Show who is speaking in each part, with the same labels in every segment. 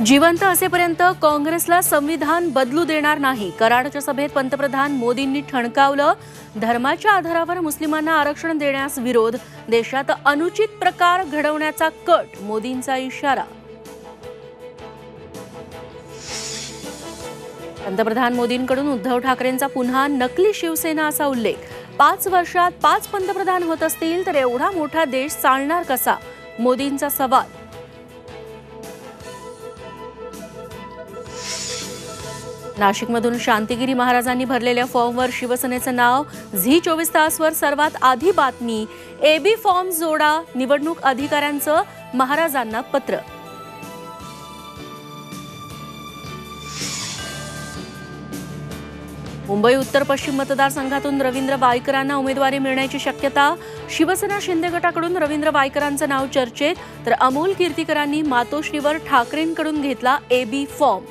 Speaker 1: जिवंत असेपर्यंत काँग्रेसला संविधान बदलू देणार नाही. कराडच्या सभेत पंतप्रधान मोदींनी ठणकावलं. धर्माच्या आधारावर मुस्लिमांना आरक्षण देण्यास विरोध. देशात अनुचित प्रकार घडवण्याचा कट. मोदींचा इशारा. पंतप्रधान मोदींकडून उद्धव ठाकरेंचा पुन्हा नकली शिवसेना असा उल्लेख. 5 वर्षात 5 पंतप्रधान होत असतील तर एवढा मोठा देश चालणार कसा? मोदींचा सवाल. नाशिकमधून शांतिगिरी महाराजांनी भरलेल्या फॉर्मवर शिवसेनेचं नाव. झी 24 तासवर सर्वात आधी बातमी. एबी फॉर्म जोडा. निवडणूक अधिकाऱ्यांचं महाराजांना पत्र. मुंबई उत्तर पश्चिम मतदारसंघातून रवींद्र वायकरांना उमेदवारी मिळण्याची शक्यता. शिवसेना शिंदे गटाकडून रवींद्र वायकरांचं नाव चर्चेत, तर अमोल कीर्तीकरांनी मातोश्रीवर ठाकरेंकडून घेतला एबी फॉर्म.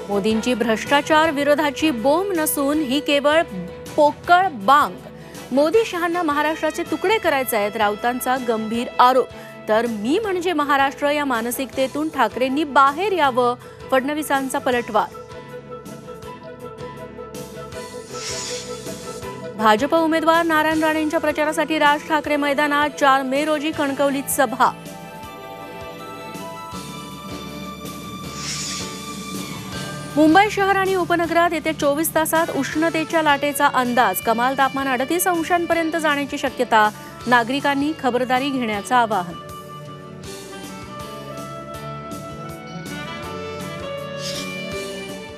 Speaker 1: मोदींची भ्रष्टाचार विरोधाची बोंब नसून ही केवळ पोकळ बांग. मोदी शहांना महाराष्ट्राचे तुकडे करायचे आहेत. राऊतांचा गंभीर आरोप. तर मी म्हणजे महाराष्ट्र या मानसिकतेतून ठाकरेंनी बाहेर यावं. फडणवीसांचा पलटवार. भाजप उमेदवार नारायण राणेंच्या प्रचारासाठी राज ठाकरे मैदानात. 4 मे रोजी कणकवलीत सभा. मुंबई शहर आणि उपनगरात येत्या 24 तासात उष्णतेच्या लाटेचा अंदाज. कमाल तापमान 38 अंशांपर्यंत जाण्याची शक्यता. नागरिकांनी खबरदारी घेण्याचं आवाहन.